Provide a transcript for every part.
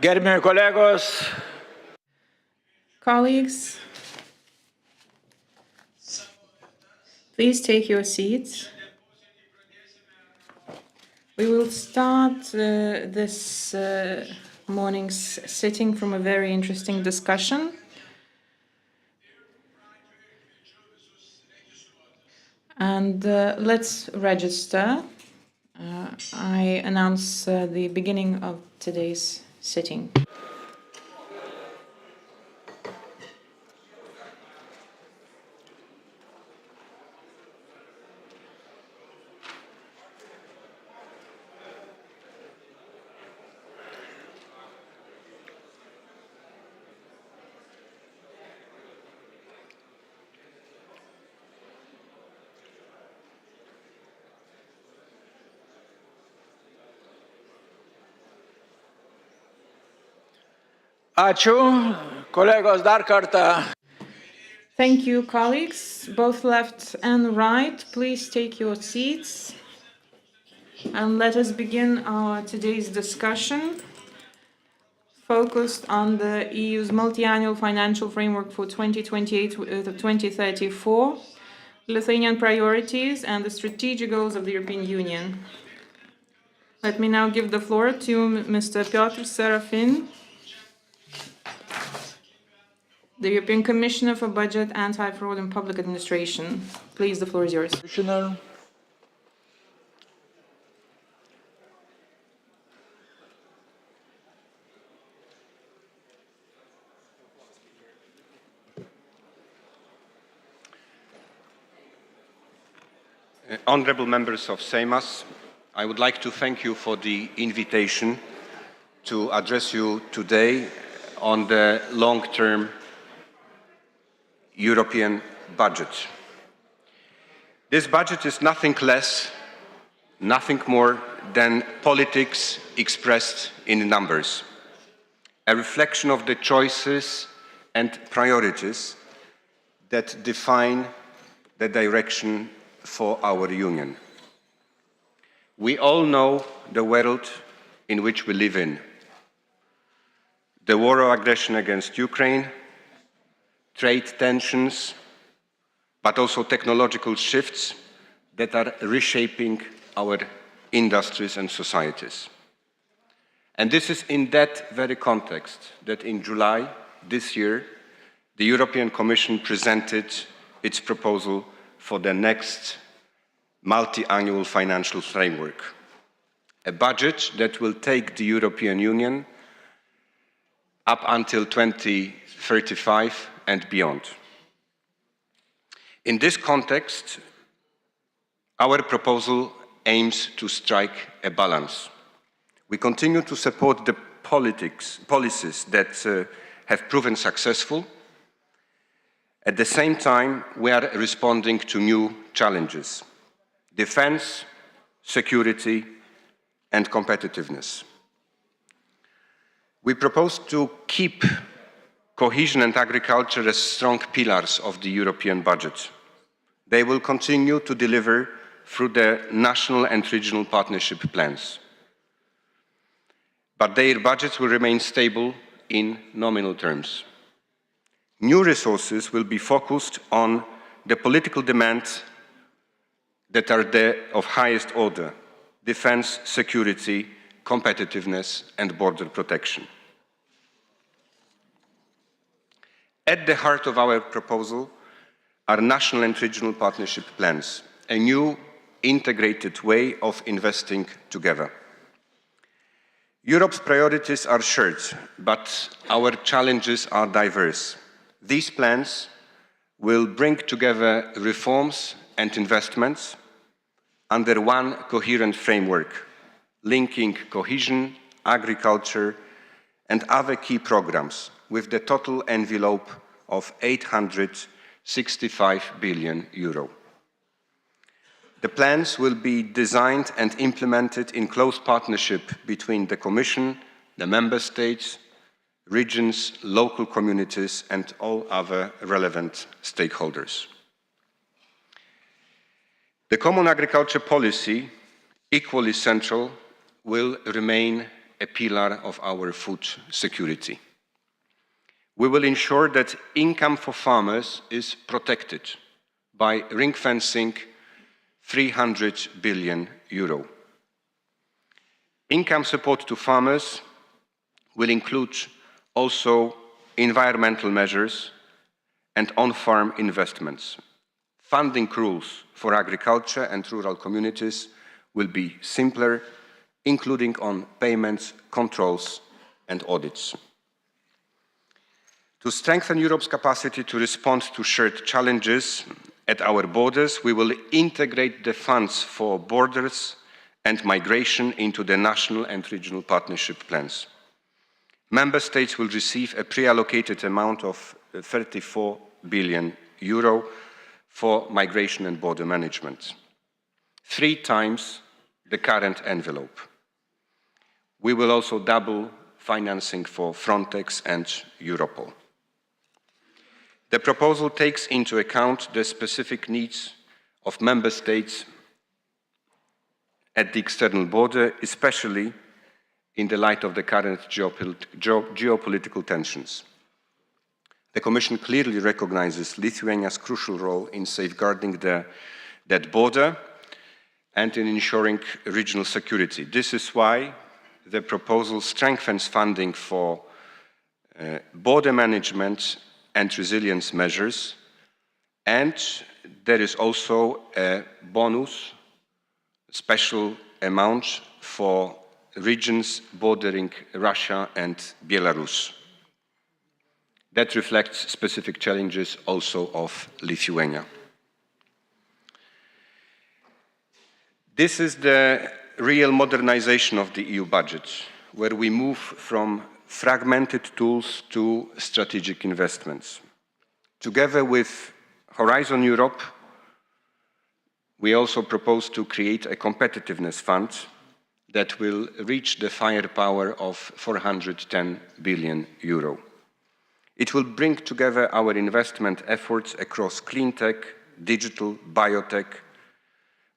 Gerbiami kolegos. Colleagues, please take your seats. We will start this morning's sitting from a very interesting discussion. And let's register. I announce the beginning of today's sitting. Ačiū, kolegos, dar kartą. Thank you, colleagues, both left and right. Please take your seats. And let us begin our today's discussion, focused on the EU's multi-annual financial framework for 2028-2034, Lithuanian priorities and the strategic goals of the European Union. Let me now give the floor to Mr. Piotr Serafin, the European Commissioner for Budget, Anti-Fraud and Public Administration. Please, the floor is yours. Commissioner. Honourable members of Seimas, I would like to thank you for the invitation to address you today on the long-term European budget. This budget is nothing less, nothing more than politics expressed in numbers, a reflection of the choices and priorities that define the direction for our Union. We all know the world in which we live in. The war of aggression against Ukraine, trade tensions, but also technological shifts that are reshaping our industries and societies. And this is in that very context that in July this year, the European Commission presented its proposal for the next multi-annual financial framework, a budget that will take the European Union up until 2035 and beyond. In this context, our proposal aims to strike a balance. We continue to support the policies that have proven successful. At the same time, we are responding to new challenges: defense, security, and competitiveness. We propose to keep cohesion and agriculture as strong pillars of the European budget. They will continue to deliver through the national and regional partnership plans. But their budgets will remain stable in nominal terms. New resources will be focused on the political demands that are of highest order: defense, security, competitiveness, and border protection. At the heart of our proposal are national and regional partnership plans, a new integrated way of investing together. Europe's priorities are shared, but our challenges are diverse. These plans will bring together reforms and investments under one coherent framework, linking cohesion, agriculture, and other key programs with the total envelope of €865 billion. The plans will be designed and implemented in close partnership between the Commission, the Member States, regions, local communities, and all other relevant stakeholders. The common agriculture policy, equally central, will remain a pillar of our food security. We will ensure that income for farmers is protected by ring-fencing €300 billion. Income support to farmers will include also environmental measures and on-farm investments. Funding rules for agriculture and rural communities will be simpler, including on payments, controls and audits. To strengthen Europe's capacity to respond to shared challenges at our borders, we will integrate the funds for borders and migration into the national and regional partnership plans. Member States will receive a pre-allocated amount of €34 billion for migration and border management, 3 times the current envelope. We will also double financing for Frontex and Europol. The proposal takes into account the specific needs of Member States at the external border, especially in the light of the current geopolitical tensions. The Commission clearly recognizes Lithuania's crucial role in safeguarding that border and in ensuring regional security. This is why the proposal strengthens funding for border management and resilience measures, and there is also a bonus, special amount for regions bordering Russia and Belarus. That reflects specific challenges also of Lithuania. This is the real modernization of the EU budget, where we move from fragmented tools to strategic investments. Together with Horizon Europe, we also propose to create a competitiveness fund that will reach the firepower of €410 billion. It will bring together our investment efforts across clean tech, digital, biotech,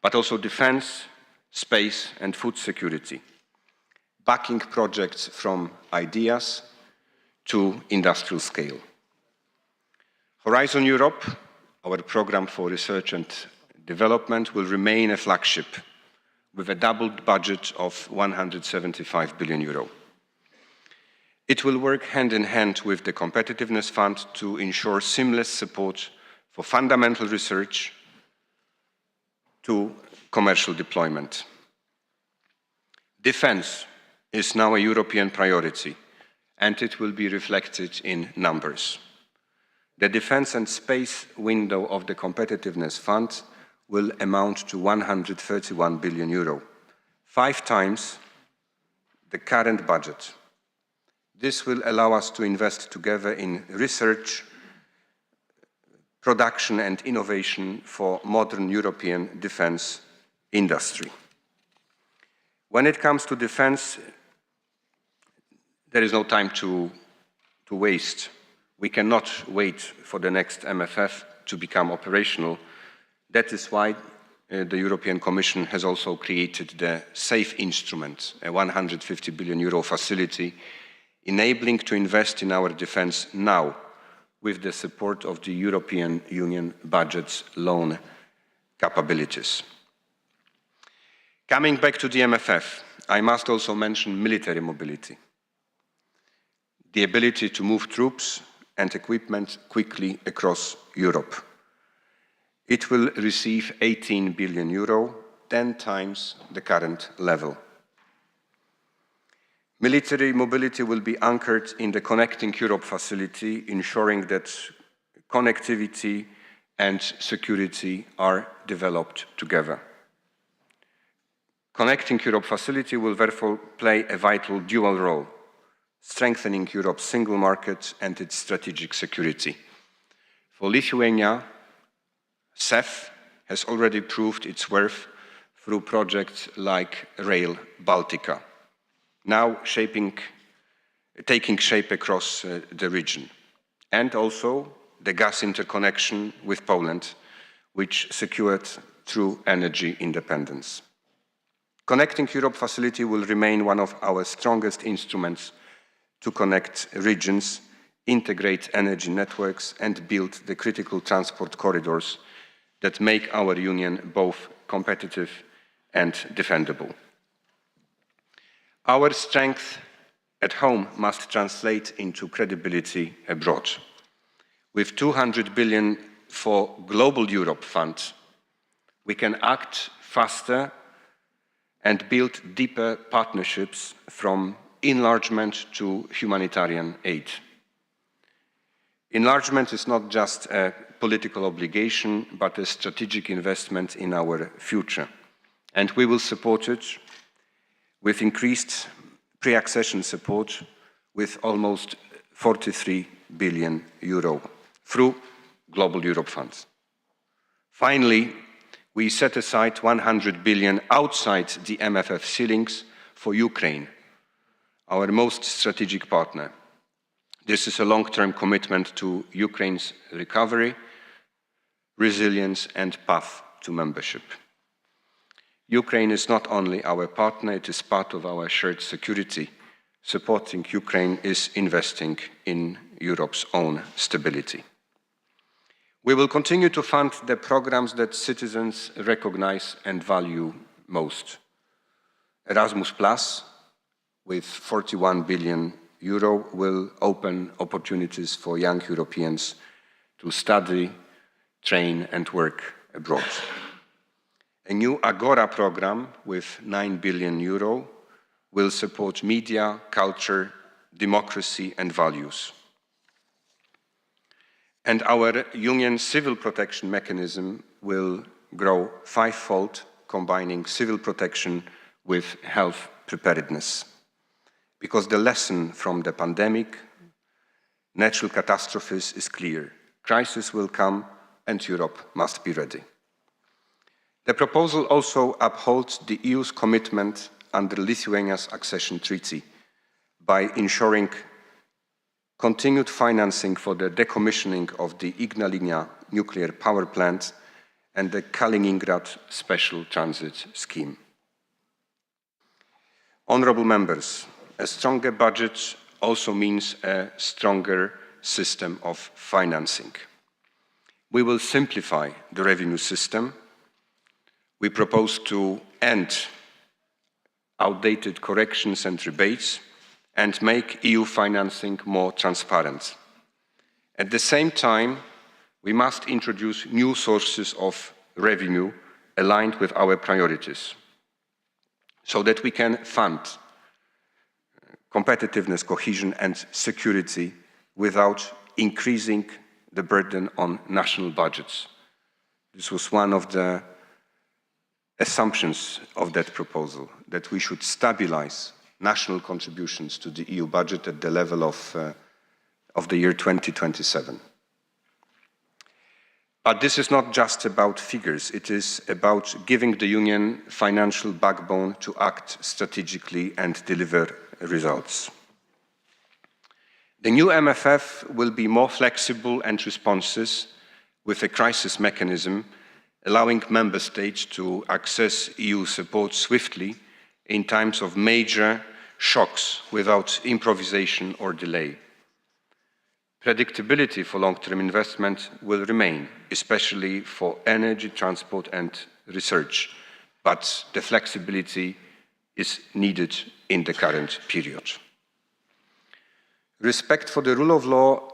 but also defense, space and food security, backing projects from ideas to industrial scale. Horizon Europe, our program for research and development, will remain a flagship with a doubled budget of €175 billion. It will work hand in hand with the Competitiveness Fund to ensure seamless support for fundamental research to commercial deployment. Defense is now a European priority, and it will be reflected in numbers. The defense and space window of the Competitiveness Fund will amount to €131 billion, 5 times the current budget. This will allow us to invest together in research, production and innovation for modern European defense industry. When it comes to defense, there is no time to waste. We cannot wait for the next MFF to become operational. That is why the European Commission has also created the SAFE instrument, a €150 billion facility, enabling to invest in our defense now with the support of the European Union budget's loan capabilities. Coming back to the MFF, I must also mention military mobility, the ability to move troops and equipment quickly across Europe. It will receive €18 billion, 10 times the current level. Military mobility will be anchored in the Connecting Europe facility, ensuring that connectivity and security are developed together. Connecting Europe facility will therefore play a vital dual role, strengthening Europe's single market and its strategic security. For Lithuania, CEF has already proved its worth through projects like Rail Baltica, now taking shape across the region, and also the gas interconnection with Poland, which secured true energy independence. Connecting Europe facility will remain one of our strongest instruments to connect regions, integrate energy networks, and build the critical transport corridors that make our union both competitive and defendable. Our strength at home must translate into credibility abroad. With 200 billion for Global Europe Fund, we can act faster and build deeper partnerships from enlargement to humanitarian aid. Enlargement is not just a political obligation, but a strategic investment in our future. And we will support it with increased pre-accession support with almost 43 billion euro through Global Europe funds. Finally, we set aside 100 billion outside the MFF ceilings for Ukraine, our most strategic partner. This is a long-term commitment to Ukraine's recovery, resilience, and path to membership. Ukraine is not only our partner, it is part of our shared security. Supporting Ukraine is investing in Europe's own stability. We will continue to fund the programs that citizens recognize and value most. Erasmus+, with 41 billion euro, will open opportunities for young Europeans to study, train, and work abroad. A new Agora program with 9 billion euro will support media, culture, democracy, and values. And our Union Civil Protection Mechanism will grow fivefold, combining civil protection with health preparedness. Because the lesson from the pandemic, natural catastrophes is clear. Crisis will come and Europe must be ready. The proposal also upholds the EU's commitment under Lithuania's accession treaty by ensuring continued financing for the decommissioning of the Ignalina nuclear power plant and the Kaliningrad Special Transit Scheme. Honourable members, a stronger budget also means a stronger system of financing. We will simplify the revenue system. We propose to end outdated corrections and rebates and make EU financing more transparent. At the same time, we must introduce new sources of revenue aligned with our priorities so that we can fund competitiveness, cohesion, and security without increasing the burden on national budgets. This was one of the assumptions of that proposal, that we should stabilize national contributions to the EU budget at the level of the year 2027. But this is not just about figures, it is about giving the Union financial backbone to act strategically and deliver results. The new MFF will be more flexible and responsive with a crisis mechanism, allowing member states to access EU support swiftly in times of major shocks without improvisation or delay. Predictability for long-term investment will remain, especially for energy, transport and research, but the flexibility is needed in the current period. Respect for the rule of law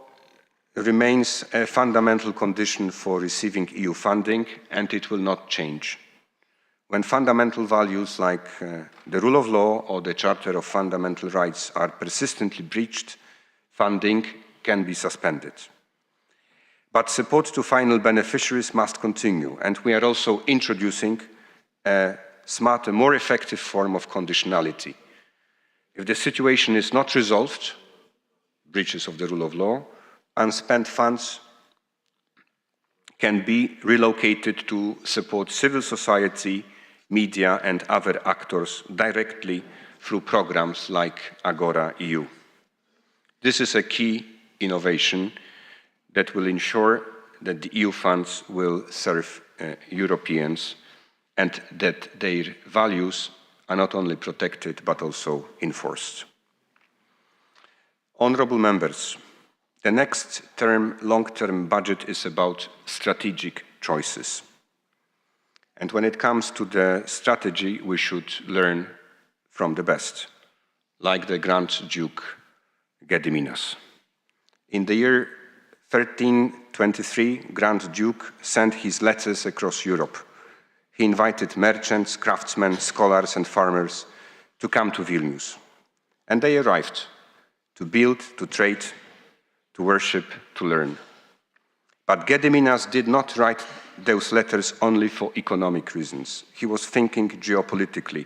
remains a fundamental condition for receiving EU funding, and it will not change. When fundamental values like the rule of law or the Charter of Fundamental Rights are persistently breached, funding can be suspended. But support to final beneficiaries must continue, and we are also introducing a smarter, more effective form of conditionality. If the situation is not resolved, breaches of the rule of law, unspent funds can be relocated to support civil society, media and other actors directly through programs like Agora EU. This is a key innovation that will ensure that the EU funds will serve Europeans and that their values are not only protected but also enforced. Honourable members, the next long-term budget is about strategic choices. And when it comes to the strategy, we should learn from the best, like the Grand Duke Gediminas. In the year 1323, Grand Duke sent his letters across Europe. He invited merchants, craftsmen, scholars and farmers to come to Vilnius. And they arrived to build, to trade, to worship, to learn. But Gediminas did not write those letters only for economic reasons. He was thinking geopolitically,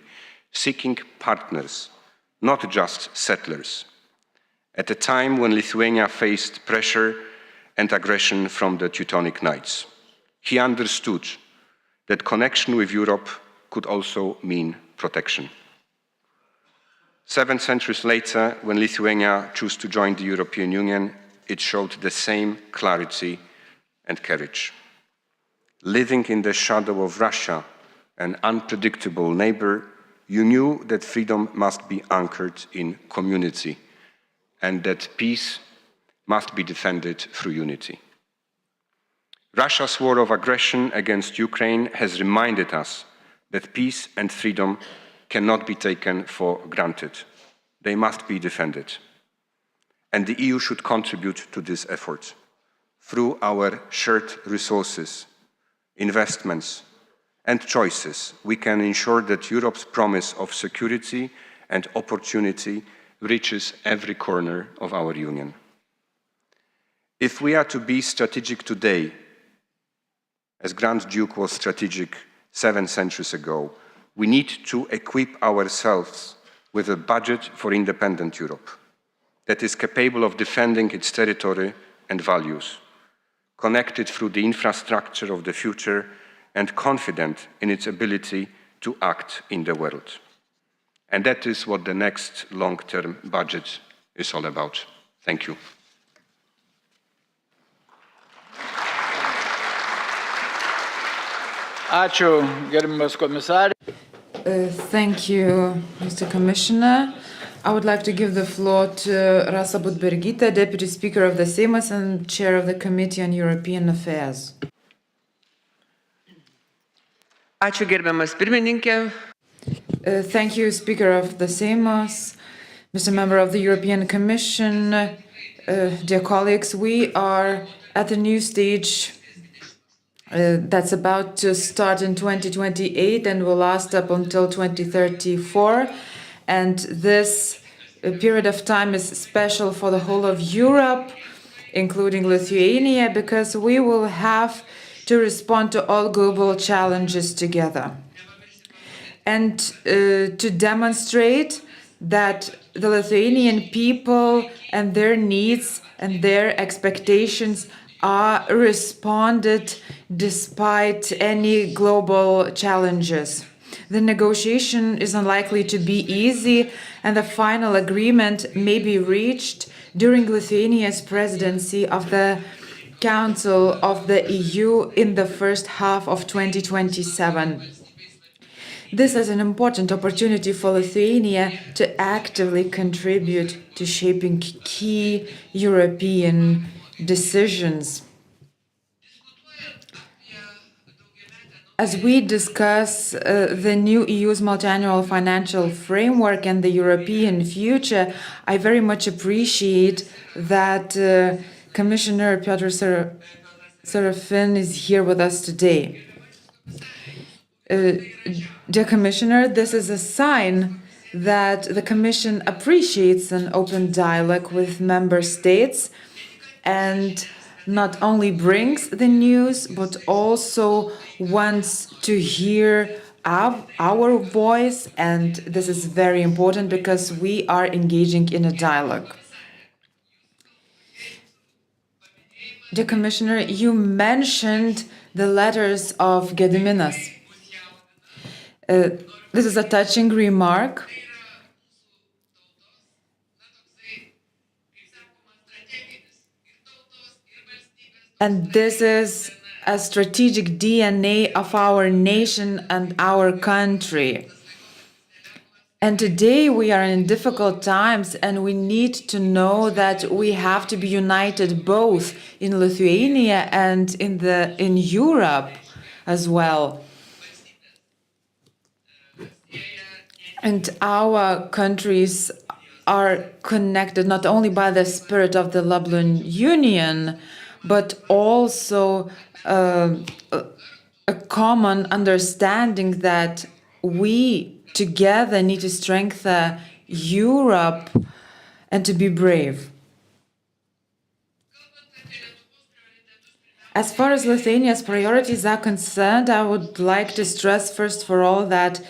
seeking partners, not just settlers. At a time when Lithuania faced pressure and aggression from the Teutonic Knights, he understood that connection with Europe could also mean protection. 7 centuries later, when Lithuania chose to join the European Union, it showed the same clarity and courage. Living in the shadow of Russia, an unpredictable neighbor, you knew that freedom must be anchored in community and that peace must be defended through unity. Russia's war of aggression against Ukraine has reminded us that peace and freedom cannot be taken for granted. They must be defended. And the EU should contribute to this effort through our shared resources, investments, and choices. We can ensure that Europe's promise of security and opportunity reaches every corner of our Union. If we are to be strategic today, as Grand Duke was strategic 7 centuries ago, we need to equip ourselves with a budget for independent Europe that is capable of defending its territory and values, connected through the infrastructure of the future and confident in its ability to act in the world. And that is what the next long-term budget is all about. Thank you. Ačiū, gerbiamas komisarė. Thank you, Mr. Commissioner. I would like to give the floor to Rasa Budbergytė, Deputy Speaker of the Seimas and Chair of the Committee on European Affairs. Ačiū gerbiamas pirmininkė. Thank you, Speaker of the Seimas, Mr. Member of the European Commission, dear colleagues. We are at a new stage that's about to start in 2028 and will last up until 2034. And this period of time is special for the whole of Europe, including Lithuania, because we will have to respond to all global challenges together. And to demonstrate that the Lithuanian people and their needs and their expectations are responded despite any global challenges. The negotiation is unlikely to be easy, and the final agreement may be reached during Lithuania's presidency of the Council of the EU in the first half of 2027. This is an important opportunity for Lithuania to actively contribute to shaping key European decisions. As we discuss the new EU's multi-annual financial framework and the European future, I very much appreciate that Commissioner Piotr Serafin is here with us today. Dear Commissioner, this is a sign that the Commission appreciates an open dialogue with member states and not only brings the news, but also wants to hear our voice, and this is very important because we are engaging in a dialogue. Dear Commissioner, you mentioned the letters of Gediminas. This is a touching remark. And this is a strategic DNA of our nation and our country. And today we are in difficult times, and we need to know that we have to be united both in Lithuania and in Europe as well. And our countries are connected not only by the spirit of the Lublin Union, but also a common understanding that we together need to strengthen Europe and to be brave. As far as Lithuania's priorities are concerned, I would like to stress first for all that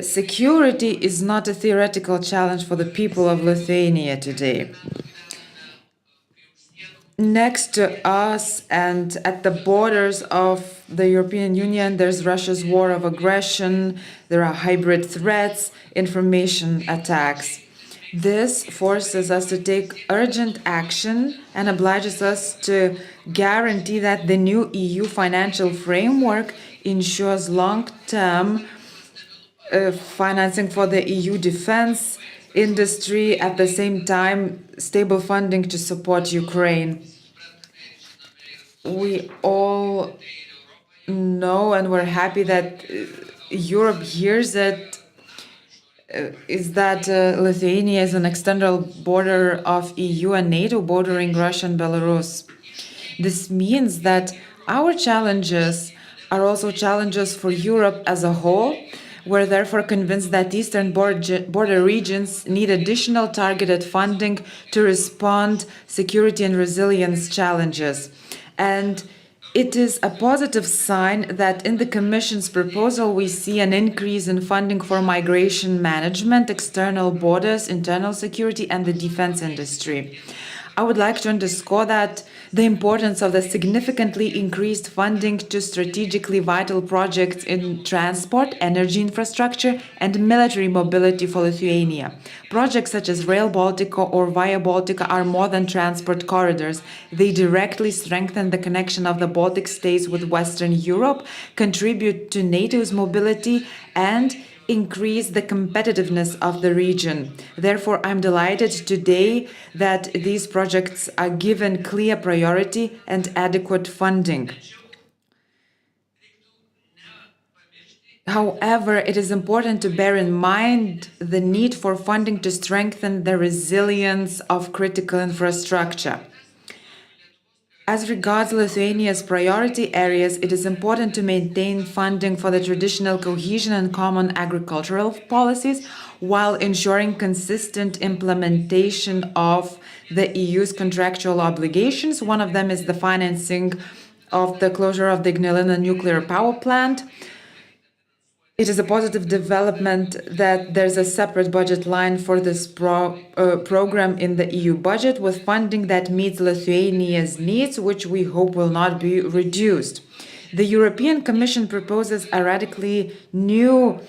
security is not a theoretical challenge for the people of Lithuania today. Next to us and at the borders of the European Union, there's Russia's war of aggression, there are hybrid threats, information attacks. This forces us to take urgent action and obliges us to guarantee that the new EU financial framework ensures long-term financing for the EU defense industry, at the same time stable funding to support Ukraine. We all know and we're happy that Europe hears it, is that Lithuania is an external border of EU and NATO bordering Russia and Belarus. This means that our challenges are also challenges for Europe as a whole. We're therefore convinced that eastern border regions need additional targeted funding to respond security and resilience challenges. And it is a positive sign that in the Commission's proposal we see an increase in funding for migration management, external borders, internal security, and the defense industry. I would like to underscore that the importance of the significantly increased funding to strategically vital projects in transport, energy infrastructure, and military mobility for Lithuania. Projects such as Rail Baltica or Via Baltica are more than transport corridors. They directly strengthen the connection of the Baltic states with Western Europe, contribute to NATO's mobility, and increase the competitiveness of the region. Therefore, I'm delighted today that these projects are given clear priority and adequate funding. However, it is important to bear in mind the need for funding to strengthen the resilience of critical infrastructure. As regards Lithuania's priority areas, it is important to maintain funding for the traditional cohesion and common agricultural policies while ensuring consistent implementation of the EU's contractual obligations. One of them is the financing of the closure of the Ignalina nuclear power plant. It is a positive development that there's a separate budget line for this program in the EU budget with funding that meets Lithuania's needs, which we hope will not be reduced. The European Commission proposes a radically new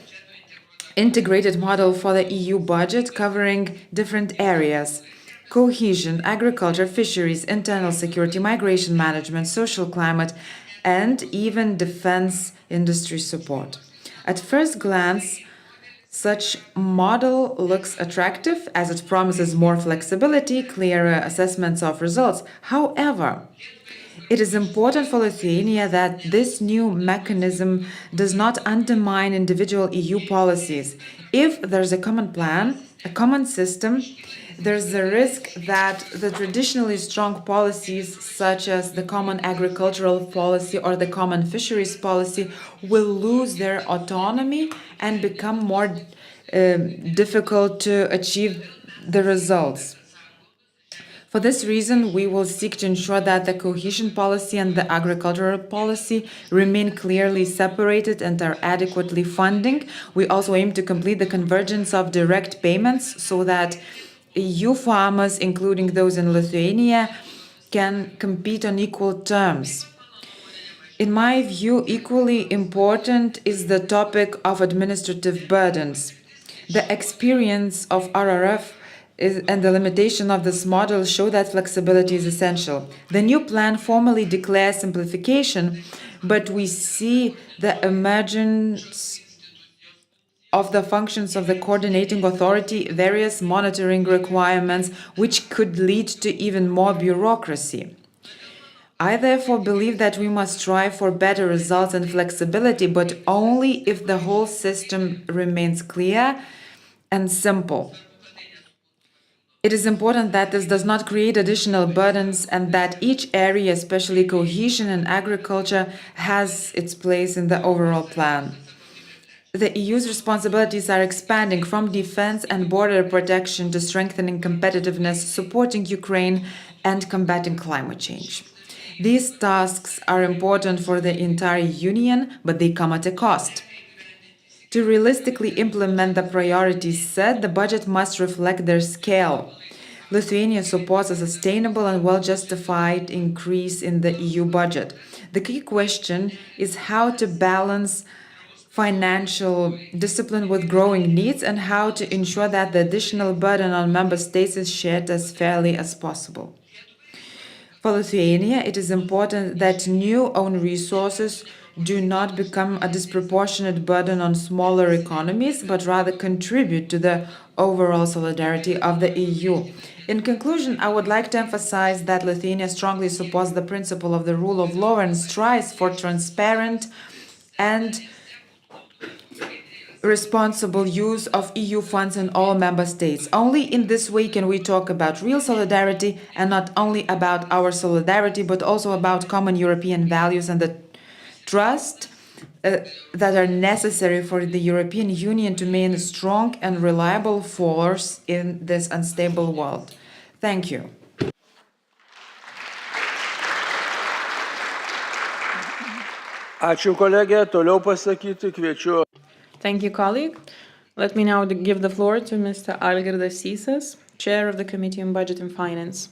integrated model for the EU budget covering different areas: cohesion, agriculture, fisheries, internal security, migration management, social climate, and even defense industry support. At first glance, such model looks attractive as it promises more flexibility, clearer assessments of results. However, it is important for Lithuania that this new mechanism does not undermine individual EU policies. If there's a common plan, a common system, there's the risk that the traditionally strong policies such as the common agricultural policy or the common fisheries policy will lose their autonomy and become more difficult to achieve the results. For this reason, we will seek to ensure that the cohesion policy and the agricultural policy remain clearly separated and are adequately funding. We also aim to complete the convergence of direct payments so that EU farmers, including those in Lithuania, can compete on equal terms. In my view, equally important is the topic of administrative burdens. The experience of RRF and the limitation of this model show that flexibility is essential. The new plan formally declares simplification, but we see the emergence of the functions of the coordinating authority, various monitoring requirements, which could lead to even more bureaucracy. I therefore believe that we must strive for better results and flexibility, but only if the whole system remains clear and simple. It is important that this does not create additional burdens and that each area, especially cohesion and agriculture, has its place in the overall plan. The EU's responsibilities are expanding from defense and border protection to strengthening competitiveness, supporting Ukraine, and combating climate change. These tasks are important for the entire Union, but they come at a cost. To realistically implement the priorities set, the budget must reflect their scale. Lithuania supports a sustainable and well-justified increase in the EU budget. The key question is how to balance financial discipline with growing needs and how to ensure that the additional burden on member states is shared as fairly as possible. For Lithuania, it is important that new own resources do not become a disproportionate burden on smaller economies, but rather contribute to the overall solidarity of the EU. In conclusion, I would like to emphasize that Lithuania strongly supports the principle of the rule of law and strives for transparent and responsible use of EU funds in all member states. Only in this way can we talk about real solidarity, and not only about our solidarity, but also about common European values and the trust that are necessary for the European Union to remain a strong and reliable force in this unstable world. Thank you. Ačiū kolegė, toliau pasakyti kviečiu. Thank you, colleague. Let me now give the floor to Mr. Algirdas Sysas, Chair of the Committee on Budget and Finance.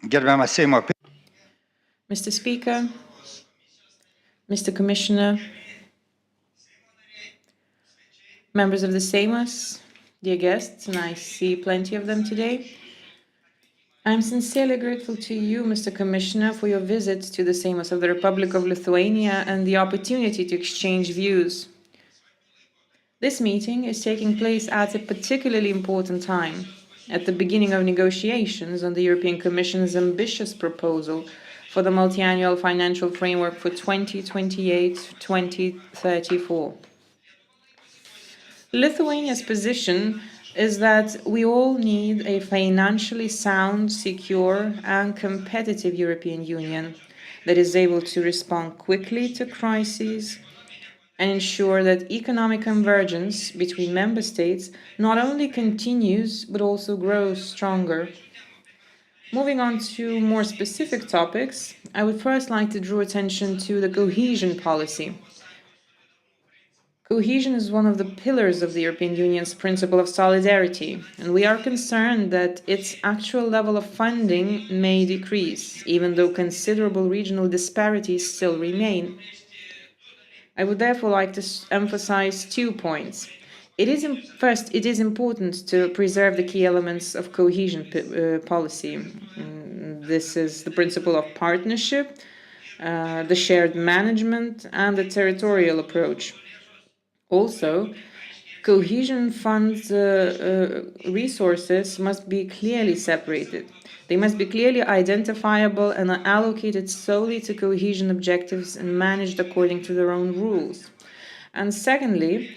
Gerbiamas Seimo. Mr. Speaker, Mr. Commissioner, members of the Seimas, dear guests, and I see plenty of them today. I'm sincerely grateful to you, Mr. Commissioner, for your visit to the Seimas of the Republic of Lithuania and the opportunity to exchange views. This meeting is taking place at a particularly important time, at the beginning of negotiations on the European Commission's ambitious proposal for the multi-annual financial framework for 2028-2034. Lithuania's position is that we all need a financially sound, secure, and competitive European Union that is able to respond quickly to crises and ensure that economic convergence between member states not only continues but also grows stronger. Moving on to more specific topics, I would first like to draw attention to the cohesion policy. Cohesion is one of the pillars of the European Union's principle of solidarity, and we are concerned that its actual level of funding may decrease, even though considerable regional disparities still remain. I would therefore like to emphasize 2 points. First, it is important to preserve the key elements of cohesion policy. This is the principle of partnership, the shared management, and the territorial approach. Also, cohesion funds resources must be clearly separated. They must be clearly identifiable and are allocated solely to cohesion objectives and managed according to their own rules. And secondly,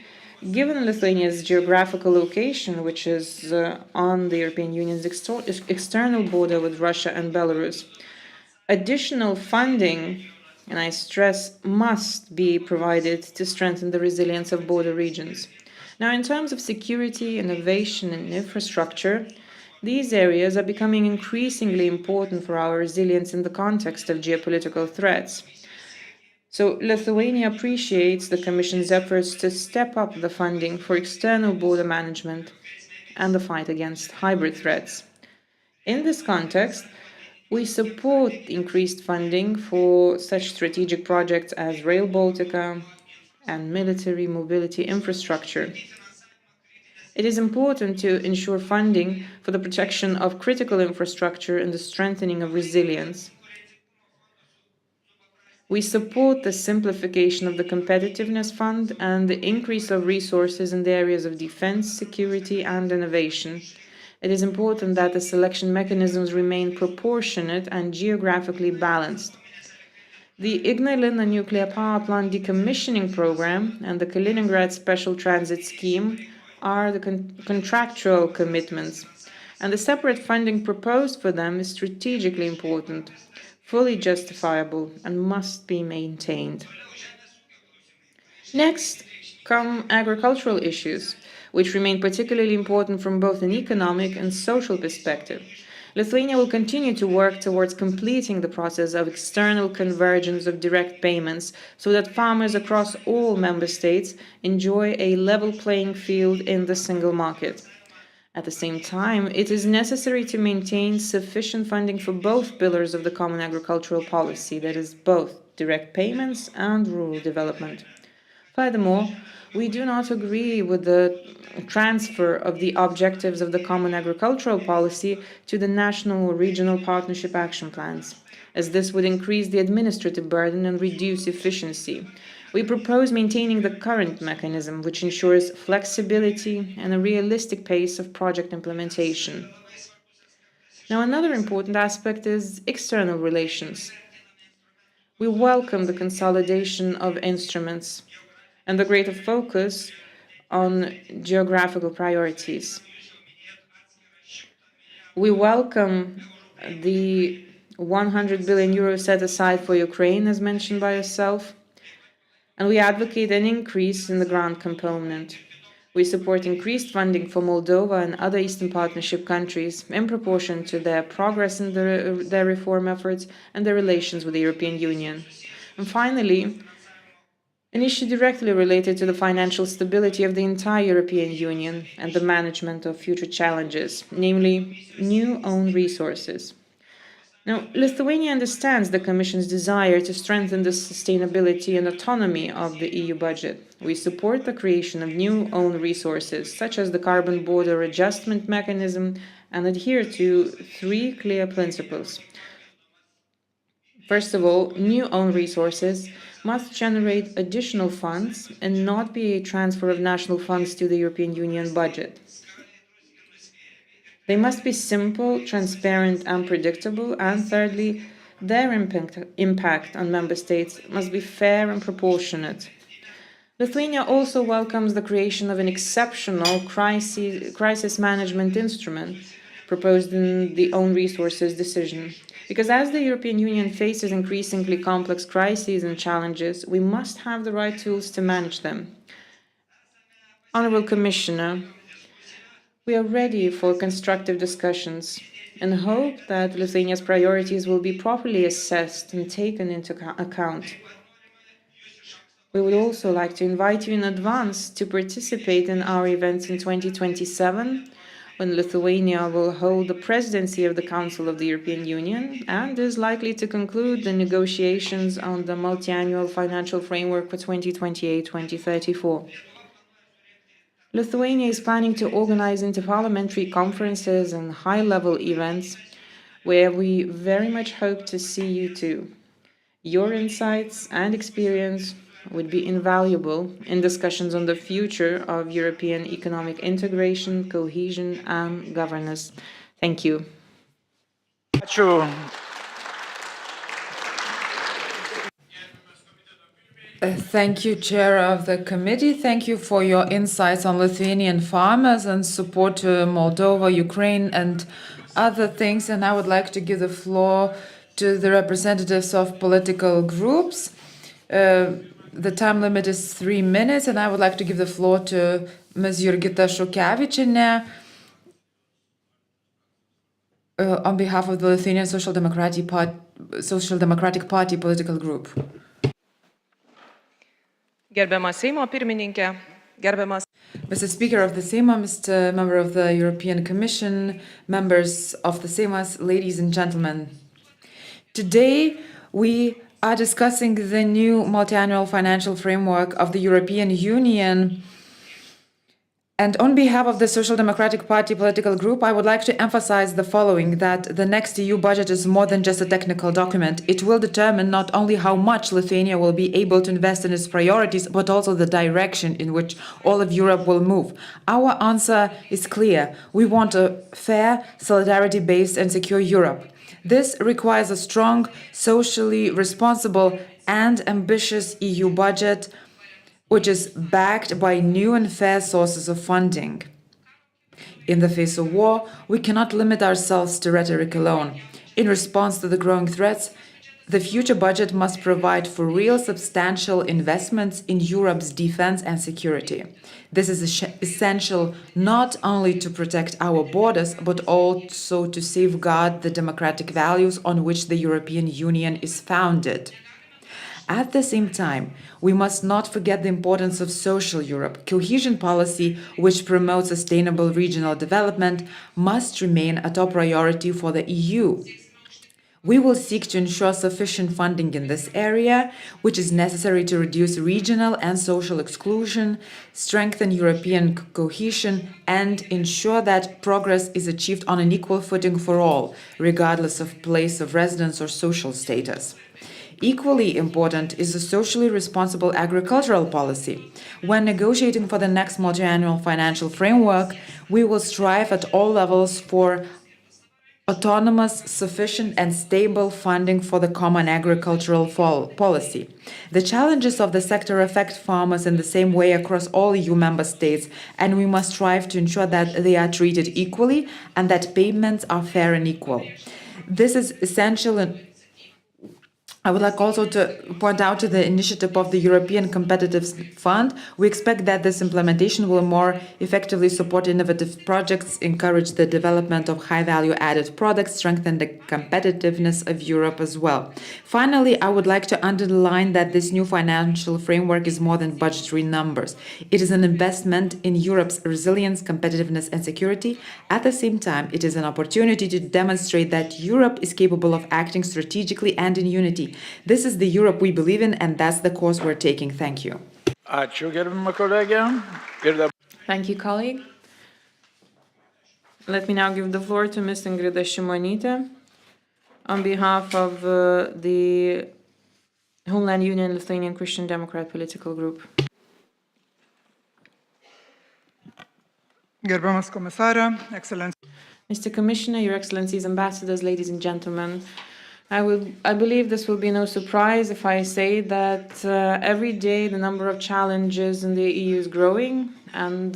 given Lithuania's geographical location, which is on the European Union's external border with Russia and Belarus, additional funding, and I stress must be provided to strengthen the resilience of border regions. Now, in terms of security, innovation, and infrastructure, these areas are becoming increasingly important for our resilience in the context of geopolitical threats. So, Lithuania appreciates the Commission's efforts to step up the funding for external border management and the fight against hybrid threats. In this context, we support increased funding for such strategic projects as Rail Baltica and military mobility infrastructure. It is important to ensure funding for the protection of critical infrastructure and the strengthening of resilience. We support the simplification of the Competitiveness Fund and the increase of resources in the areas of defense, security, and innovation. It is important that the selection mechanisms remain proportionate and geographically balanced. The Ignalina nuclear power plant decommissioning program and the Kaliningrad special transit scheme are the contractual commitments, and the separate funding proposed for them is strategically important, fully justifiable, and must be maintained. Next come agricultural issues, which remain particularly important from both an economic and social perspective. Lithuania will continue to work towards completing the process of external convergence of direct payments so that farmers across all member states enjoy a level playing field in the single market. At the same time, it is necessary to maintain sufficient funding for both pillars of the common agricultural policy, that is, both direct payments and rural development. Furthermore, we do not agree with the transfer of the objectives of the common agricultural policy to the national or regional partnership action plans, as this would increase the administrative burden and reduce efficiency. We propose maintaining the current mechanism, which ensures flexibility and a realistic pace of project implementation. Now, another important aspect is external relations. We welcome the consolidation of instruments and the greater focus on geographical priorities. We welcome the 100 billion euros set aside for Ukraine, as mentioned by yourself, and we advocate an increase in the grant component. We support increased funding for Moldova and other Eastern Partnership countries in proportion to their progress in their reform efforts and their relations with the European Union. And finally, an issue directly related to the financial stability of the entire European Union and the management of future challenges, namely new own resources. Now, Lithuania understands the Commission's desire to strengthen the sustainability and autonomy of the EU budget. We support the creation of new own resources, such as the carbon border adjustment mechanism, and adhere to three clear principles. First of all, new own resources must generate additional funds and not be a transfer of national funds to the European Union budget. They must be simple, transparent, and predictable. And thirdly, their impact on member states must be fair and proportionate. Lithuania also welcomes the creation of an exceptional crisis management instrument proposed in the own resources decision. Because as the European Union faces increasingly complex crises and challenges, we must have the right tools to manage them. Honourable Commissioner, we are ready for constructive discussions and hope that Lithuania's priorities will be properly assessed and taken into account. We would also like to invite you in advance to participate in our events in 2027, when Lithuania will hold the presidency of the Council of the European Union and is likely to conclude the negotiations on the multi-annual financial framework for 2028-2034. Lithuania is planning to organize interparliamentary conferences and high-level events where we very much hope to see you too. Your insights and experience would be invaluable in discussions on the future of European economic integration, cohesion, and governance. Thank you. Ačiū. Thank you, Chair of the Committee. Thank you for your insights on Lithuanian farmers and support to Moldova, Ukraine, and other things. And I would like to give the floor to the representatives of political groups. The time limit is 3 minutes, and I would like to give the floor to Ms. Jurgita Šukevičienė on behalf of the Lithuanian Social Democratic Party political group. Gerbiamas Seimo pirmininkė, gerbiamas Mr. Speaker of the Seimas, Mr. Member of the European Commission, members of the Seimas, ladies and gentlemen. Today, we are discussing the new multi-annual financial framework of the European Union, And on behalf of the Social Democratic Party political group, I would like to emphasize the following, that the next EU budget is more than just a technical document. It will determine not only how much Lithuania will be able to invest in its priorities, but also the direction in which all of Europe will move. Our answer is clear. We want a fair, solidarity-based and secure Europe. This requires a strong, socially responsible and ambitious EU budget, which is backed by new and fair sources of funding. In the face of war, we cannot limit ourselves to rhetoric alone. In response to the growing threats, the future budget must provide for real substantial investments in Europe's defense and security. This is essential not only to protect our borders, but also to safeguard the democratic values on which the European Union is founded. At the same time, we must not forget the importance of social Europe. Cohesion policy, which promotes sustainable regional development, must remain a top priority for the EU. We will seek to ensure sufficient funding in this area, which is necessary to reduce regional and social exclusion, strengthen European cohesion, and ensure that progress is achieved on an equal footing for all, regardless of place of residence or social status. Equally important is a socially responsible agricultural policy. When negotiating for the next multi-annual financial framework, we will strive at all levels for autonomous, sufficient and stable funding for the common agricultural policy. The challenges of the sector affect farmers in the same way across all EU member states, and we must strive to ensure that they are treated equally and that payments are fair and equal. This is essential. I would like also to point out to the initiative of the European Competitiveness Fund. We expect that this implementation will more effectively support innovative projects, encourage the development of high-value added products, strengthen the competitiveness of Europe as well. Finally, I would like to underline that this new financial framework is more than budgetary numbers. It is an investment in Europe's resilience, competitiveness and security. At the same time, it is an opportunity to demonstrate that Europe is capable of acting strategically and in unity. This is the Europe we believe in, and that's the course we're taking. Thank you. Ačiū, gerbiama kolegė. Thank you, colleague. Let me now give the floor to Ms. Ingrida Šimonytė on behalf of the Homeland Union Lithuanian Christian Democrat political group. Gerbiamas komisarė, Excellency. Mr. Commissioner, Your Excellencies, Ambassadors, ladies and gentlemen, I believe this will be no surprise if I say that every day the number of challenges in the EU is growing, and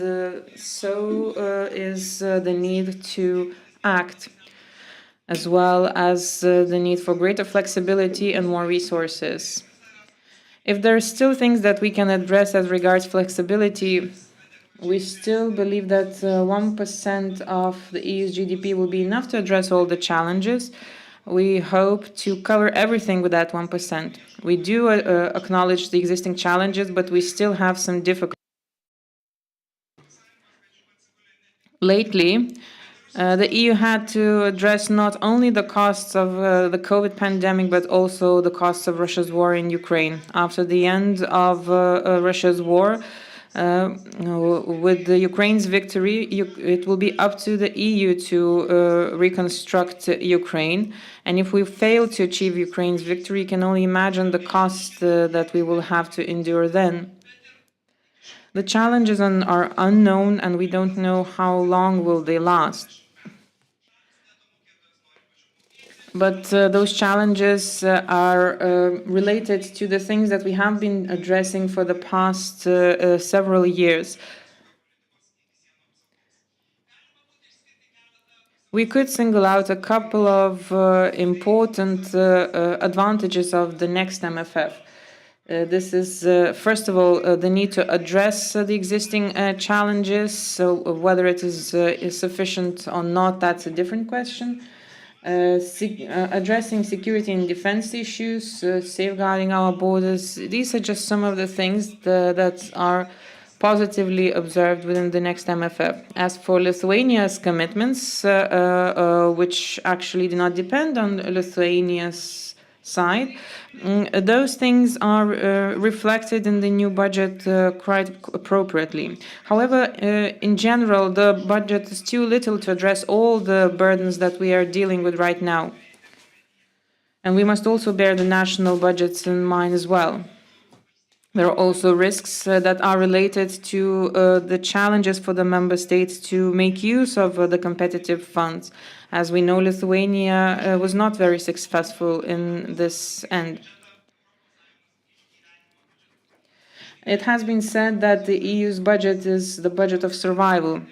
so is the need to act, as well as the need for greater flexibility and more resources. If there are still things that we can address as regards flexibility, we still believe that 1% of the EU's GDP will be enough to address all the challenges. We hope to cover everything with that 1%. We do acknowledge the existing challenges, but we still have some difficulties. Lately, the EU had to address not only the costs of the COVID pandemic, but also the costs of Russia's war in Ukraine. After the end of Russia's war, with the Ukraine's victory, it will be up to the EU to reconstruct Ukraine. And if we fail to achieve Ukraine's victory, you can only imagine the cost that we will have to endure then. The challenges are unknown, and we don't know how long will they last. But those challenges are related to the things that we have been addressing for the past several years. We could single out a couple of important advantages of the next MFF. This is, first of all, the need to address the existing challenges. So whether it is sufficient or not, that's a different question. Addressing security and defense issues, safeguarding our borders. These are just some of the things that are positively observed within the next MFF. As for Lithuania's commitments, which actually do not depend on Lithuania's side. Those things are reflected in the new budget quite appropriately. However, in general, the budget is too little to address all the burdens that we are dealing with right now. And we must also bear the national budgets in mind as well. There are also risks that are related to the challenges for the member states to make use of the competitive funds. As we know, Lithuania was not very successful in this end. It has been said that the EU's budget is the budget of survival.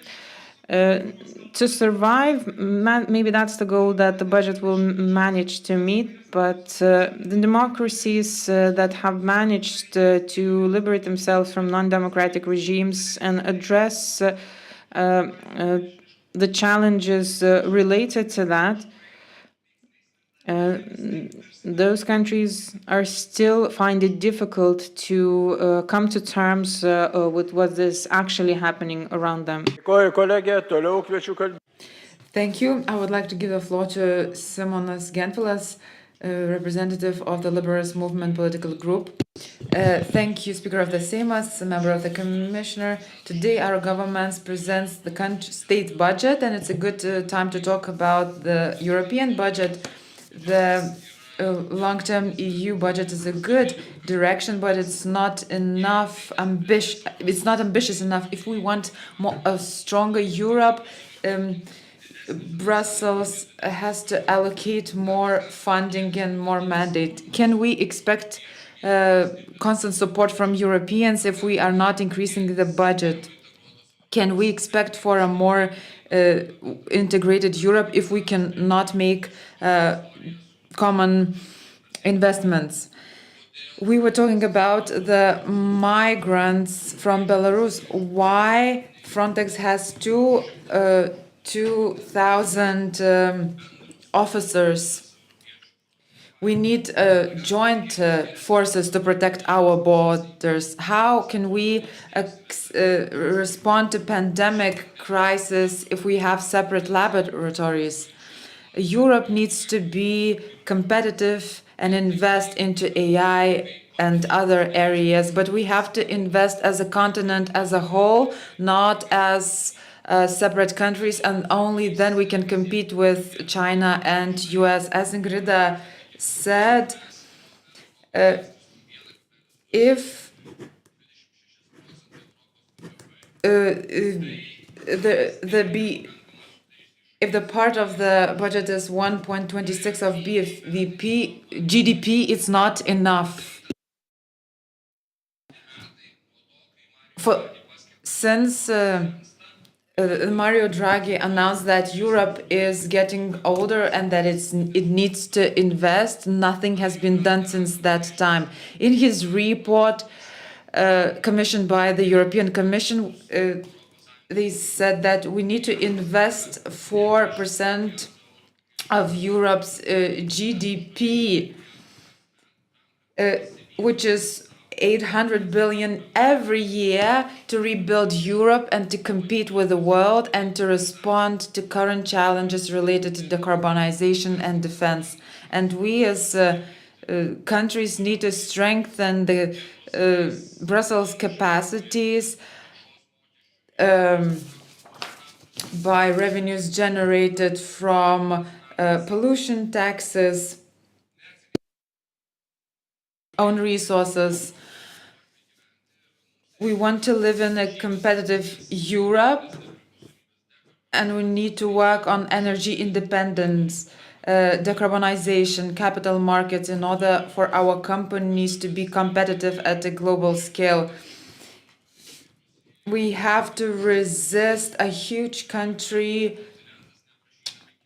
To survive, maybe that's the goal that the budget will manage to meet, but the democracies that have managed to liberate themselves from non-democratic regimes and address the challenges related to that, those countries are still find it difficult to come to terms with what is actually happening around them. Dėkoju, kolegė. Toliau kviečiu kalbėti. Thank you. I would like to give the floor to Simonas Gentvilas, representative of the Liberals Movement political group. Thank you, Speaker of the Seimas, a member of the Commissioner. Today our government presents the state budget, and it's a good time to talk about the European budget. The long-term EU budget is a good direction, but it's not enough It's not ambitious enough. If we want a stronger Europe, Brussels has to allocate more funding and more mandate. Can we expect constant support from Europeans if we are not increasing the budget? Can we expect for a more integrated Europe if we cannot make common investments? We were talking about the migrants from Belarus. Why Frontex has 2,000 officers? We need joint forces to protect our borders. How can we respond to pandemic crisis if we have separate laboratories? Europe needs to be competitive and invest into AI and other areas, but we have to invest as a continent as a whole, not as separate countries, and only then we can compete with China and US. As Ingrida said, if the part of the budget is 1.26 of GDP, it's not enough. Since Mario Draghi announced that Europe is getting older and that it needs to invest, nothing has been done since that time. In his report commissioned by the European Commission, they said that we need to invest 4% of Europe's GDP, which is 800 billion every year, to rebuild Europe and to compete with the world and to respond to current challenges related to decarbonization and defense. And we as countries need to strengthen the Brussels capacities by revenues generated from pollution taxes, own resources. We want to live in a competitive Europe, and we need to work on energy independence, decarbonization, capital markets, in order for our companies to be competitive at a global scale. We have to resist a huge country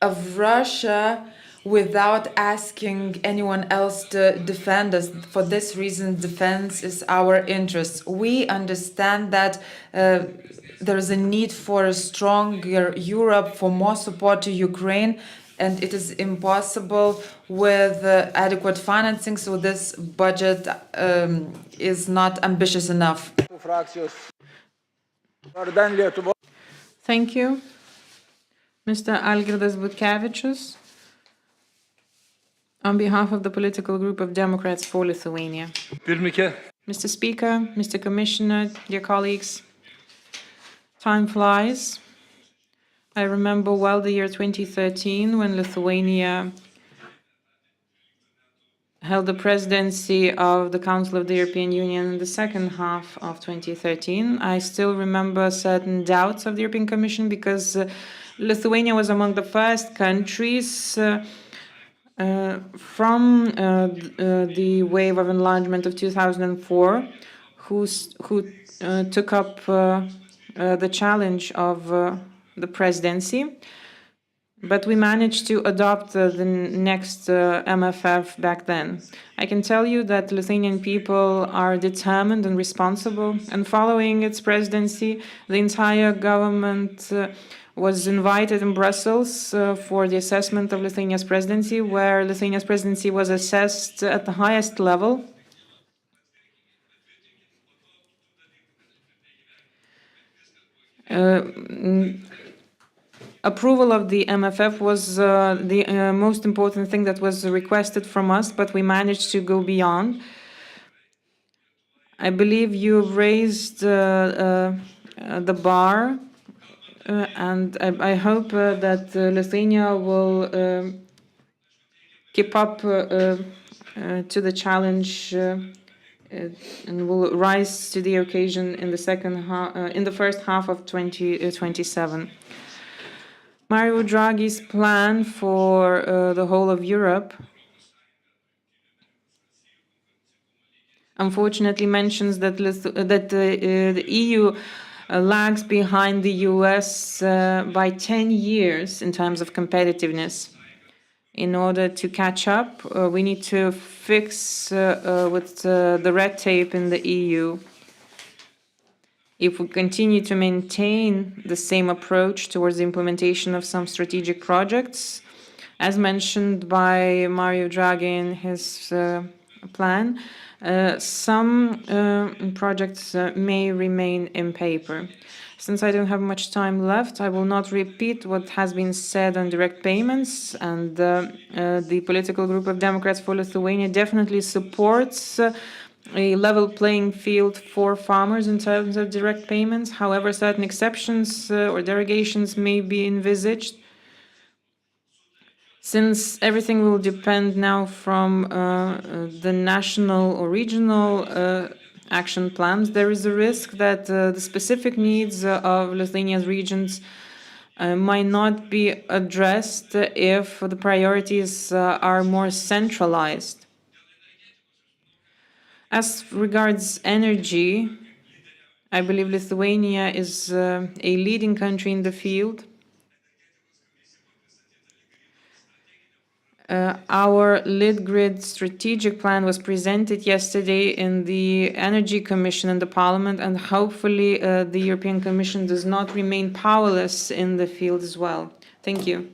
of Russia without asking anyone else to defend us. For this reason, defense is our interest. We understand that there is a need for a stronger Europe, for more support to Ukraine, and it is impossible with adequate financing, so this budget is not ambitious enough. Thank you. Mr. Algirdas Butkevičius, On behalf of the political group of Democrats for Lithuania. Pirmininkė, Mr. Speaker, Mr. Commissioner, dear colleagues, time flies. I remember well the year 2013 when Lithuania held the presidency of the Council of the European Union in the second half of 2013. I still remember certain doubts of the European Commission because Lithuania was among the first countries from the wave of enlargement of 2004 who took up the challenge of the presidency. But we managed to adopt the next MFF back then. I can tell you that Lithuanian people are determined and responsible, and following its presidency, the entire government was invited in Brussels for the assessment of Lithuania's presidency, where Lithuania's presidency was assessed at the highest level. Approval of the MFF was the most important thing that was requested from us, but we managed to go beyond. I believe you've raised the bar, and I hope that Lithuania will keep up to the challenge and will rise to the occasion in the first half of 2027. Mario Draghi's plan for the whole of Europe unfortunately mentions that the EU lags behind the US by 10 years in terms of competitiveness. In order to catch up, we need to fix with the red tape in the EU. If we continue to maintain the same approach towards the implementation of some strategic projects, as mentioned by Mario Draghi in his plan, some projects may remain in paper. Since I don't have much time left, I will not repeat what has been said on direct payments, and the political group of Democrats for Lithuania definitely supports a level playing field for farmers in terms of direct payments. However, certain exceptions or derogations may be envisaged. Since everything will depend now from the national or regional action plans, there is a risk that the specific needs of Lithuania's regions might not be addressed if the priorities are more centralized. As regards energy, I believe Lithuania is a leading country in the field. Our Litgrid strategic plan was presented yesterday in the Energy Commission in the Parliament, and hopefully the European Commission does not remain powerless in the field as well. Thank you.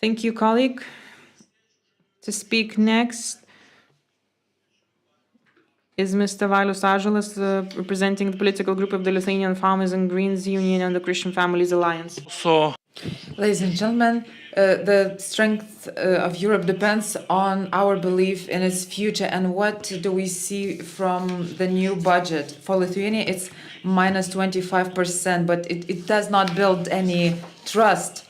Thank you, colleague. To speak next is Mr. Valius Ąžuolas, representing the political group of the Lithuanian Farmers and Greens Union and the Christian Families Alliance. Ladies and gentlemen, the strength of Europe depends on our belief in its future. And what do we see from the new budget? For Lithuania, it's minus 25%, but it does not build any trust.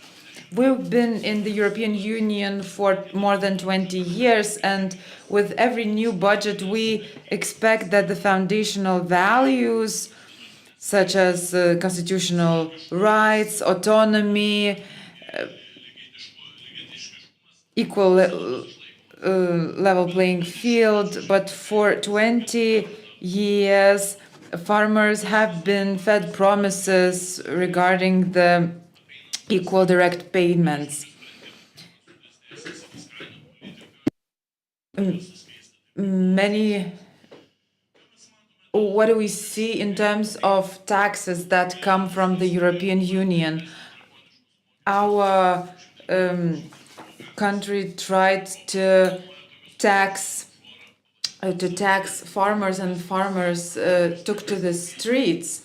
We've been in the European Union for more than 20 years, and with every new budget, we expect that the foundational values, such as constitutional rights, autonomy, equal level playing field, but for 20 years, farmers have been fed promises regarding the equal direct payments. What do we see in terms of taxes that come from the European Union? Our country tried to tax farmers, and farmers took to the streets.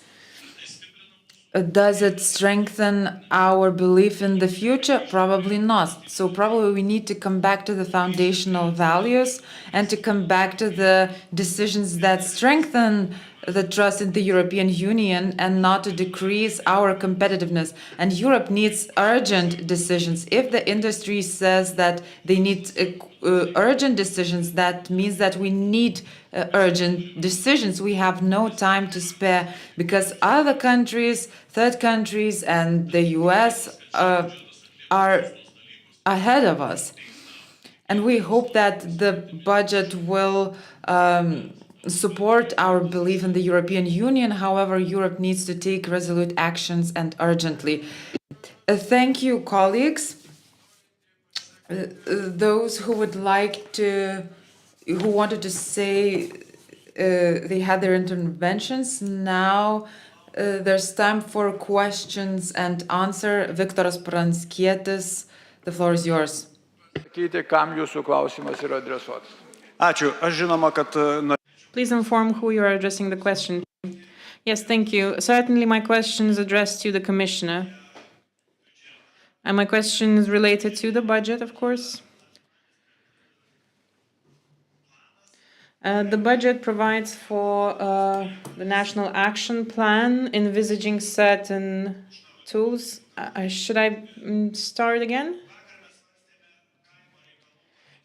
Does it strengthen our belief in the future? Probably not. So probably we need to come back to the foundational values and to come back to the decisions that strengthen the trust in the European Union and not to decrease our competitiveness. And Europe needs urgent decisions. If the industry says that they need urgent decisions, that means that we need urgent decisions. We have no time to spare because other countries, third countries, and the US are ahead of us. And we hope that the budget will support our belief in the European Union. However, Europe needs to take resolute actions and urgently. Thank you, colleagues. Those who would like to, who wanted to say they had their interventions. Now there's time for questions and answer. Viktoras Pranckietis, the floor is yours. Sakyti, kam jūsų klausimas yra adresuotas. Ačiū. Aš žinoma, kad Please inform who you are addressing the question. Yes, thank you. Certainly my question is addressed to the Commissioner. And my question is related to the budget, of course. The budget provides for the National Action Plan, envisaging certain tools. Should I start again?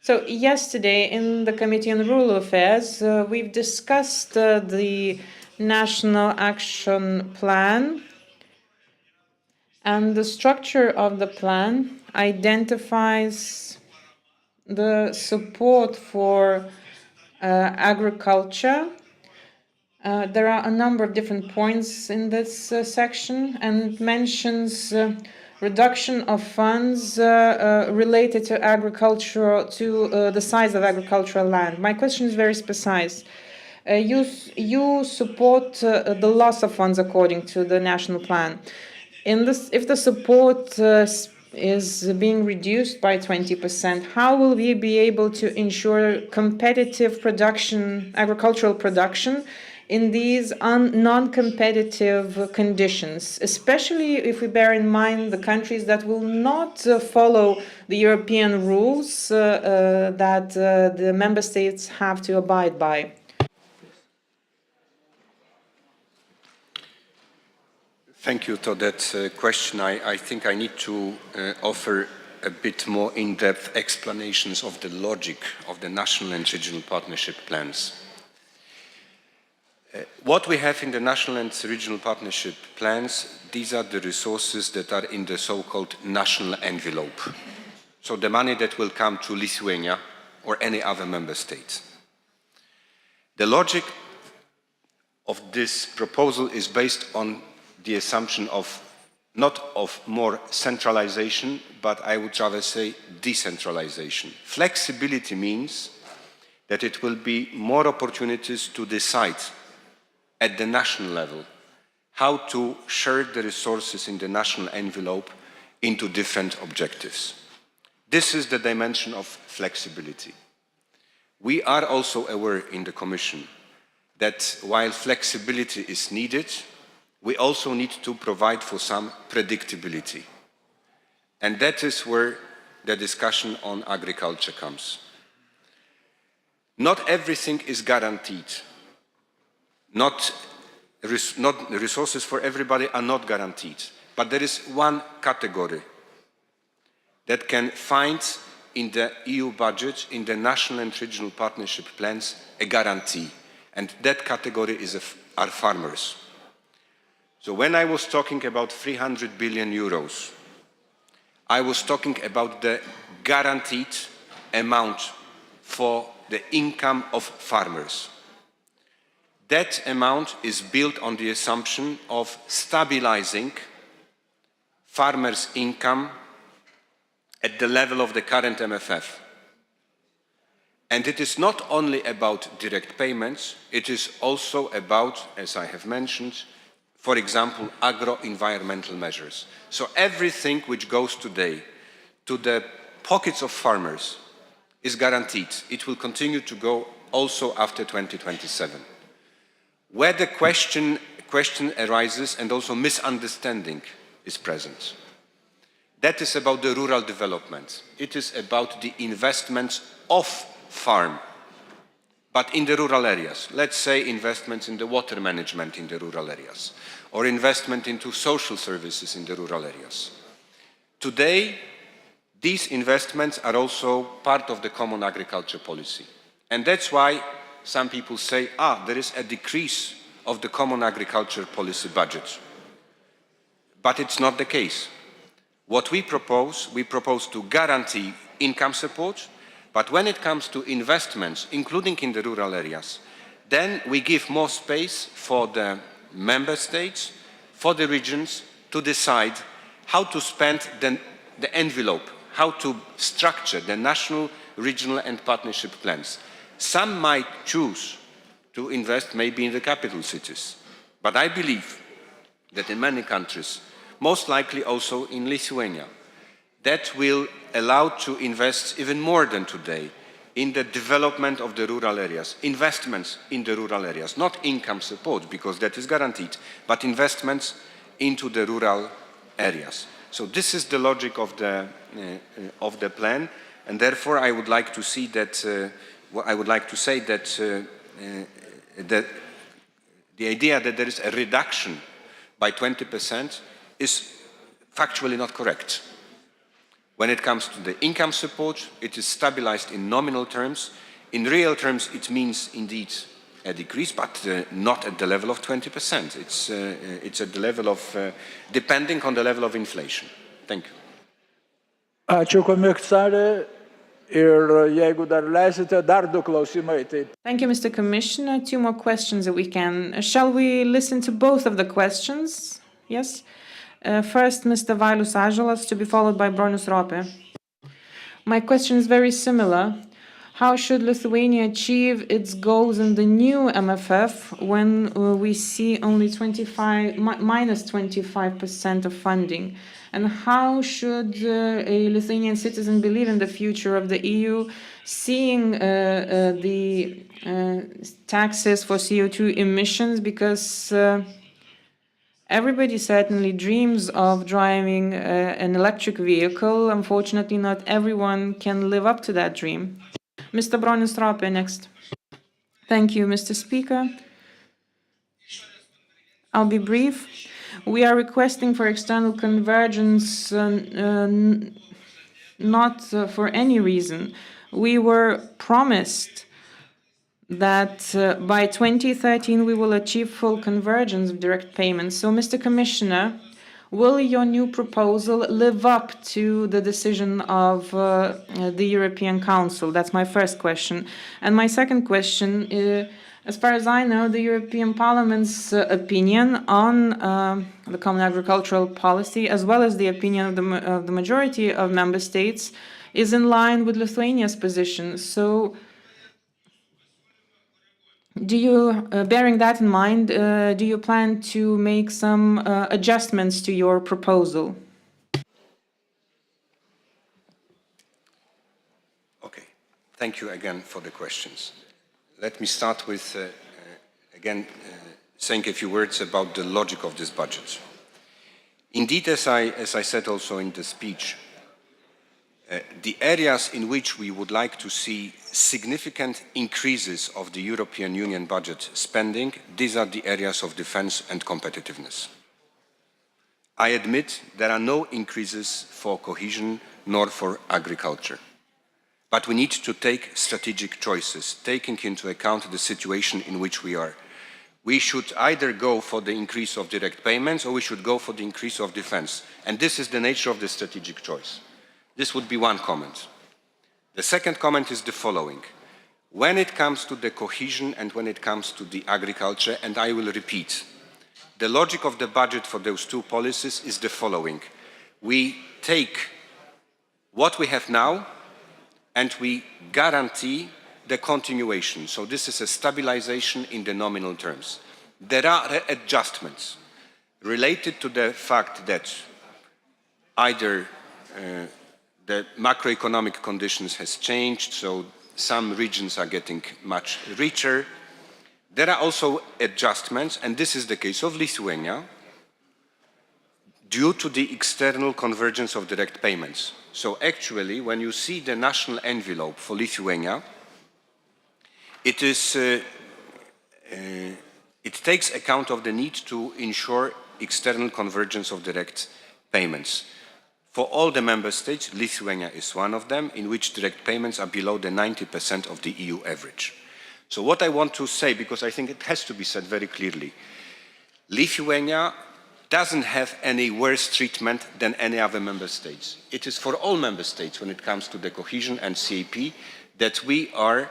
So yesterday in the Committee on Rural Affairs, we've discussed the National Action Plan, and the structure of the plan identifies the support for agriculture. There are a number of different points in this section, and it mentions reduction of funds related to agriculture, to the size of agricultural land. My question is very precise. You support the loss of funds according to the national plan. If the support is being reduced by 20%, how will we be able to ensure competitive production, agricultural production, in these non-competitive conditions, especially if we bear in mind the countries that will not follow the European rules that the member states have to abide by? Thank you for that question. I think I need to offer a bit more in-depth explanations of the logic of the national and regional partnership plans. What we have in the national and regional partnership plans, these are the resources that are in the so-called national envelope. So the money that will come to Lithuania or any other member state. The logic of this proposal is based on the assumption of not of more centralization, but I would rather say decentralization. Flexibility means that it will be more opportunities to decide at the national level how to share the resources in the national envelope into different objectives. This is the dimension of flexibility. We are also aware in the Commission that while flexibility is needed, we also need to provide for some predictability. And that is where the discussion on agriculture comes. Not everything is guaranteed. Not resources for everybody are not guaranteed. But there is one category that can find in the EU budget, in the national and regional partnership plans, a guarantee. And that category are farmers. So when I was talking about 300 billion euros, I was talking about the guaranteed amount for the income of farmers. That amount is built on the assumption of stabilizing farmers' income at the level of the current MFF. And it is not only about direct payments, it is also about, as I have mentioned, for example, agro-environmental measures. So everything which goes today to the pockets of farmers is guaranteed. It will continue to go also after 2027. Where the question question arises and also misunderstanding is present. That is about the rural development. It is about the investments off farm, but in the rural areas. Let's say investments in the water management in the rural areas, or investment into social services in the rural areas. Today, these investments are also part of the common agriculture policy. And that's why some people say, there is a decrease of the common agriculture policy budget. But it's not the case. What we propose to guarantee income support, but when it comes to investments, including in the rural areas, then we give more space for the member states, for the regions to decide how to spend the envelope, how to structure the national, regional and partnership plans. Some might choose to invest maybe in the capital cities, but I believe that in many countries, most likely also in Lithuania, that will allow to invest even more than today in the development of the rural areas, investments in the rural areas, not income support, because that is guaranteed, but investments into the rural areas. So this is the logic of the plan, and therefore I would like to see that, I would like to say that the idea that there is a reduction by 20% is factually not correct. When it comes to the income support, it is stabilized in nominal terms. In real terms, it means indeed a decrease, but not at the level of 20%. It's at the level of, depending on the level of inflation. Thank you. Ačiū komisarė. Ir jeigu dar leisite, dar du klausimai. Thank you, Mr. Commissioner. 2 more questions that we can. Shall we listen to both of the questions? Yes. First, Mr. Valius Ąžuolas, to be followed by Bronius Ropė. My question is very similar. How should Lithuania achieve its goals in the new MFF when we see only minus 25% of funding? And how should a Lithuanian citizen believe in the future of the EU, seeing the taxes for CO2 emissions? Because everybody certainly dreams of driving an electric vehicle. Unfortunately, not everyone can live up to that dream. Mr. Bronius Ropė next. Thank you, Mr. Speaker. I'll be brief. We are requesting for external convergence not for any reason. We were promised that by 2013 we will achieve full convergence of direct payments. So, Mr. Commissioner, will your new proposal live up to the decision of the European Council? That's my first question. And my second question, as far as I know, the European Parliament's opinion on the Common Agricultural Policy, as well as the opinion of the majority of member states, is in line with Lithuania's position. So, do you, bearing that in mind, do you plan to make some adjustments to your proposal? Okay, thank you again for the questions. Let me start with, again, saying a few words about the logic of this budget. Indeed, as I said also in the speech, the areas in which we would like to see significant increases of the European Union budget spending, these are the areas of defense and competitiveness. I admit there are no increases for cohesion nor for agriculture. But we need to take strategic choices, taking into account the situation in which we are. We should either go for the increase of direct payments or we should go for the increase of defense. And this is the nature of the strategic choice. This would be one comment. The second comment is the following. When it comes to the cohesion and when it comes to the agriculture, and I will repeat, the logic of the budget for those two policies is the following. We take what we have now and we guarantee the continuation. So this is a stabilization in the nominal terms. There are adjustments related to the fact that either the macroeconomic conditions has changed, so some regions are getting much richer. There are also adjustments, and this is the case of Lithuania, due to the external convergence of direct payments. So actually, when you see the national envelope for Lithuania, it takes account of the need to ensure external convergence of direct payments. For all the member states, Lithuania is one of them, in which direct payments are below the 90% of the EU average. So what I want to say, because I think it has to be said very clearly, Lithuania doesn't have any worse treatment than any other member states. It is for all member states when it comes to the cohesion and CAP that we are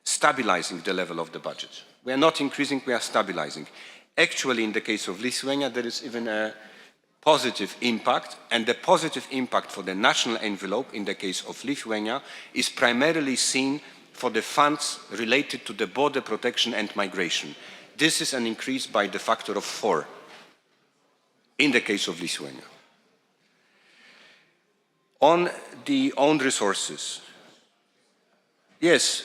stabilizing the level of the budget. We are not increasing, we are stabilizing. Actually, in the case of Lithuania, there is even a positive impact, and the positive impact for the national envelope in the case of Lithuania is primarily seen for the funds related to the border protection and migration. This is an increase by the factor of 4 in the case of Lithuania. On the own resources, yes,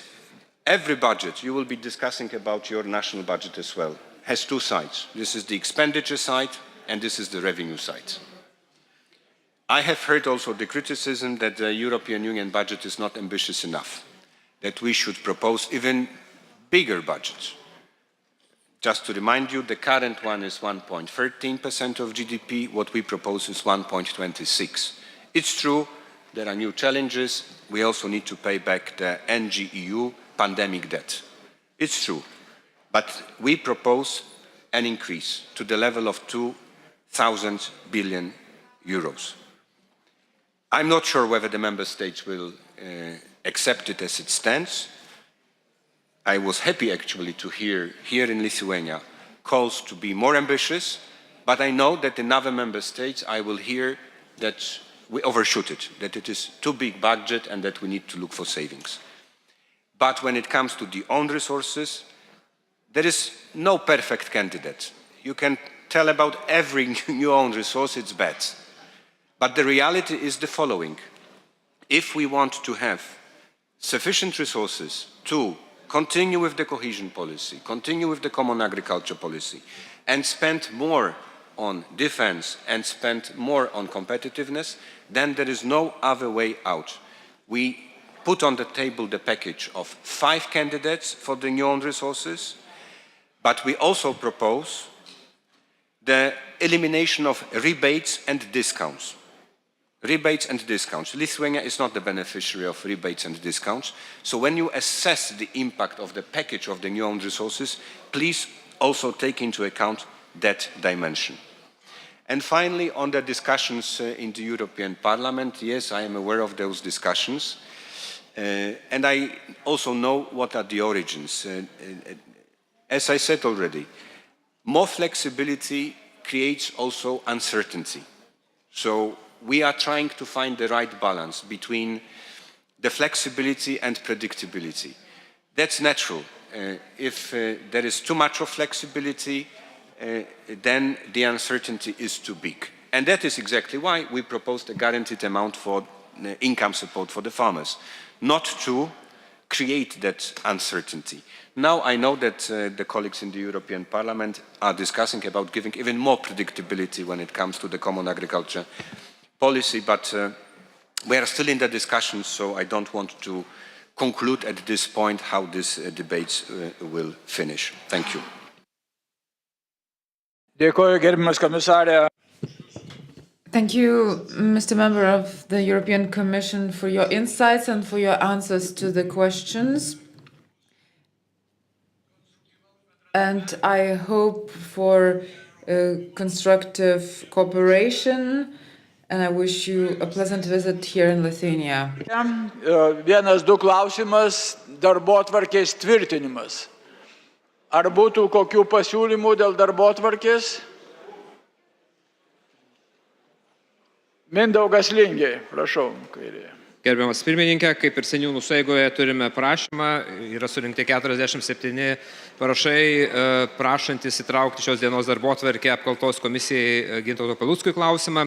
every budget, you will be discussing about your national budget as well, has two sides. This is the expenditure side, and this is the revenue side. I have heard also the criticism that the European Union budget is not ambitious enough, that we should propose even bigger budgets. Just to remind you, the current one is 1.13% of GDP, what we propose is 1.26. It's true, there are new challenges, we also need to pay back the NGEU pandemic debt. It's true, but we propose an increase to the level of 2,000 billion euros. I'm not sure whether the member states will accept it as it stands. I was happy actually to hear here in Lithuania calls to be more ambitious, but I know that in other member states I will hear that we overshoot it, that it is too big budget and that we need to look for savings. But when it comes to the own resources, there is no perfect candidate. You can tell about every new own resource, it's bad. But the reality is the following. If we want to have sufficient resources to continue with the cohesion policy, continue with the common agriculture policy, and spend more on defense and spend more on competitiveness, then there is no other way out. We put on the table the package of 5 candidates for the new own resources, but we also propose the elimination of rebates and discounts. Rebates and discounts. Lithuania is not the beneficiary of rebates and discounts. So when you assess the impact of the package of the new own resources, please also take into account that dimension. And finally, on the discussions in the European Parliament, yes, I am aware of those discussions. And I also know what are the origins. As I said already, more flexibility creates also uncertainty. So we are trying to find the right balance between the flexibility and predictability. That's natural. If there is too much of flexibility, then the uncertainty is too big. And that is exactly why we proposed a guaranteed amount for income support for the farmers, not to create that uncertainty. Now I know that the colleagues in the European Parliament are discussing about giving even more predictability when it comes to the common agriculture policy, but we are still in the discussions, so I don't want to conclude at this point how these debates will finish. Thank you. Dėkoju, gerbiamas komisarė. Thank you, Mr. Member of the European Commission, for your insights and for your answers to the questions. And I hope for constructive cooperation, and I wish you a pleasant visit here in Lithuania. Vienas, du klausimas, darbotvarkės tvirtinimas. Ar būtų kokių pasiūlymų dėl darbotvarkės? Mindaugas Lingė, prašau, kairėje. Gerbiamas pirmininkė, kaip ir seniūnų sueigoje turime prašymą, yra surinkti 47 parašai prašantis įtraukti šios dienos darbotvarkę apkaltos komisijai Gintauto Paluckui klausimą.